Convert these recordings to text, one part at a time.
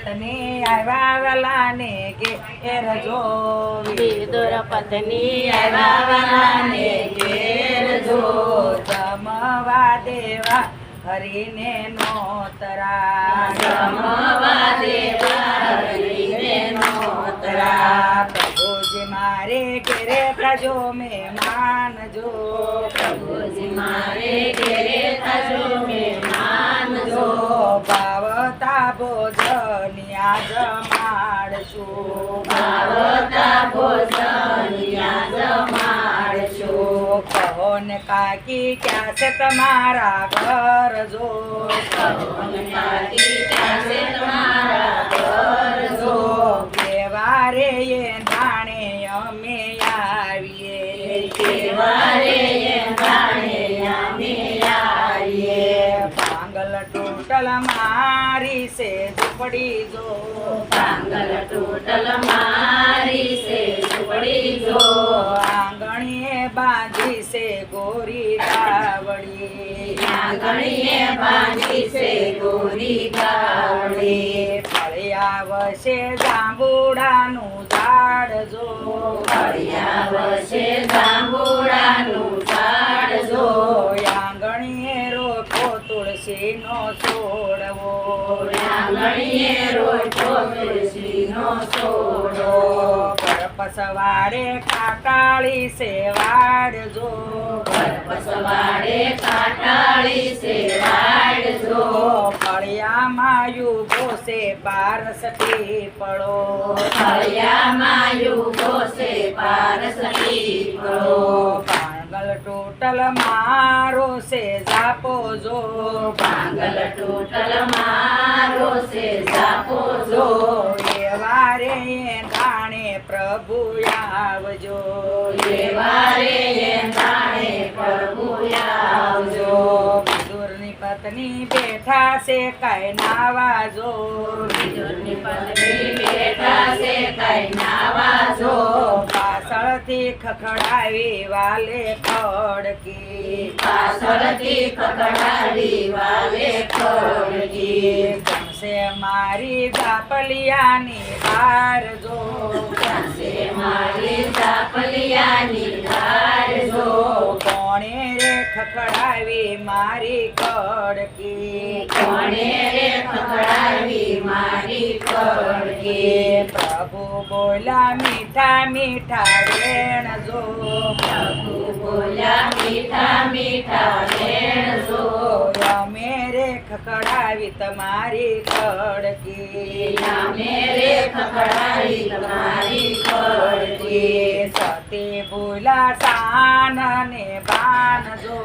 પત્ની આવ્યા વાલાને ઘેર જોવી વિદુર પત્ની આવ્યા વાલાને ઘેર જો જમવા દેવા હરીને નોતરા જમવા દેવા હરીને નોતરા પ્રભુજી મારે ઘેરે થજો મહેમાન જો પ્રભુજી મારે ઘેરે થજો મહેમાન જો ભાવતા ભોજનિયા જમાડશું ભાવતા ભોજનિયા જમાડશું કહો ને કાકી ક્યાં છે તમારા ઘર જો કાકી ક્યાં છે તમારા ઘર જો કેવારે એ ધાણે અમે આવીએ કેવારે જાણે અમે આવીએ પાંગલ ટોટલ મારી છે ઝૂંપડી જો પાંગલ ટોટલ મારી છે ઝૂંપડી જો આંગણીએ બાંધી છે ગોરી કાવડી આંગણીએ બાંધી છે ગોરી કાવડી ફળિયા વશે જાંબુડાનું ઝાડ જો ફળિયા વશે જાંબુડાનું ઝાડ જો આંગણીએ રોપો તુલસીનો છોડવો આંગણીએ રોટો તુલસીનો છોડો પસવાડે કાકાળી છે વાડજો પસવાડે કાટાળી છે વાડજો ફળિયામાં યુગો છે પારસટી પડો ફળિયામાં યુગો છે પારસટી પડો પાંગલ ટોટલ મારો છે જાપો જો પાંગલ ટોટલ મારો છે જાપો જો વારે ધાણે પ્રભુ આવજો વારે જાણે પ્રભુ આવજો વિદુરની પત્ની બેઠા છે કઈ નાવાજો વિદુરની પત્ની બેઠા છે કઈ નાવાજો પાછળથી ખખડાવી વાલે ખડકી પાછળથી ખખડાવી વાલે ખડકી ગમશે મારી જાપલિયાની હાર જો ગમશે મારી જાપલિયાની હાર જો કોણે રે ખખડાવી મારી ખડકી કોણે રે ખખડાવી મારી ખડકી પ્રભુ બોલા મીઠા મીઠા વેણ જો પ્રભુ બોલ્યા મીઠા મીઠા વેણ જો અમે રે ખખડાવી તમારી ખડકી અમે રે ખખડાવી તમારી ખડકી સતી બોલા સાન ને બાન જો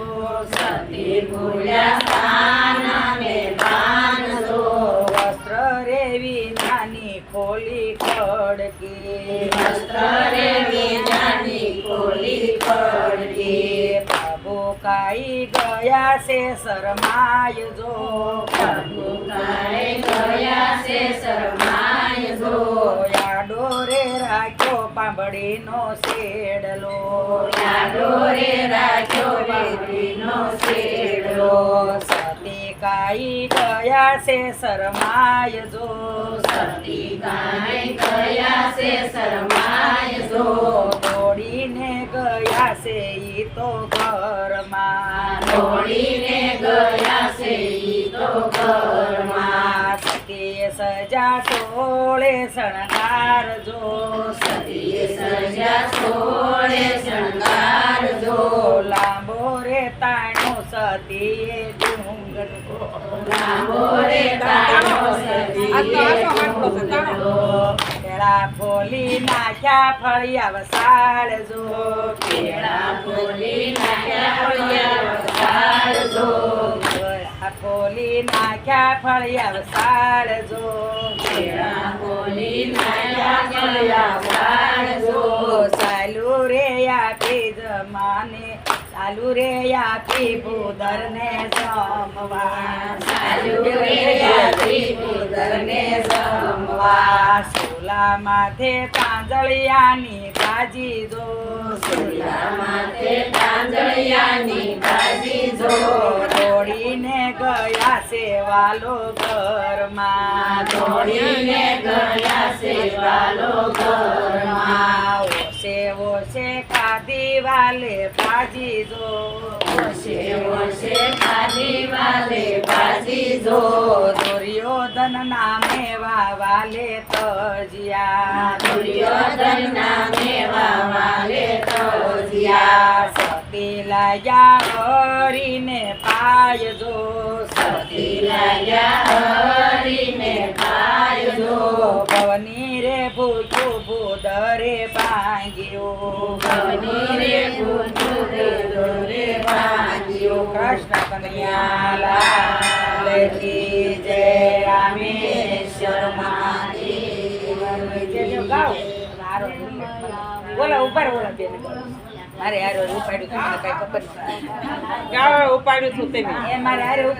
સતી બોલ્યા સ્થાન ને બાન જો વસ્ત્ર રે વિનાની ખોલી ખડકી વસ્ત્ર રે વિનાની ખોલી ખડકી પ્રભુ કાઈ ગયા છે શરમાય જો પ્રભુ કાંઈ ગયા છે શરમાય જો યાડો રે રાખ્યો પાંબડીનો શેડલો યાદો રે રાખ્યો બેટીનો શેડલો સતી કાઈ ગયા છે શરમાય જો સતી કાંઈ ગયા છે શરમાય જો દોડીને ગયા છે ઈ તો ઘરમાં દોડીને ગયા છે ઈ તો ઘરમાં સતીએ સજા સોળે શણગાર જો સતીએ સજા સોળે શણગાર જો લાંબો રે તાણો સતીએ ડુંગરો લાંબો રે તાળો સતીએ ડુંગરો કેળા ફોલી નાખ્યા ફળિયા વસાળ જો કેળા ફોલી નાખ્યા ફળિયા વસાળ જો કેળા ફોલી નાખ્યા ફળિયા વસાળ જો કેળા ફોલી નાખ્યા ફળિયા વસાળ જો ચાલુ રે આપી જમાને ચાલુ રે આપી ભૂદર ને જમવા ચાલુ રે આપી ભૂદર ને જમવા સોલા માથે તાંજળિયાની ભાજી જો સોલા માથે તાંજળિયાની ભાજી જો દોડીને ગયા છે વાલો ઘરમાં ઘરમાં દોડીને ગયા છે વાલો ઘરમાં ઓશે ઓશે ખાધી વાલે ભાજી જો ઓશે ખાધી વાલે ભાજી જો દુર્યોધન નામે વાલે તજિયા દુર્યોધન નામે વાલે તજિયા સતી લાયા હરીને પાય જો સતી લાયા હરીને પાય જો ભવની રે ભૂખું ભૂદરે ભાંગ્યો ભવની રે ભૂખું ભૂદરે ભાંગ્યો કૃષ્ણ કનૈયા લાલ કી જય રામેશ્વર મહાદેવ ગાઓ બોલો ઉપર બોલો બેન મારે હારે ઉપાડ્યું તમને કઈ ખબર નથી ગાવા ઉપાડ્યું છું તેને એ મારે હારે ઉપાડ્યું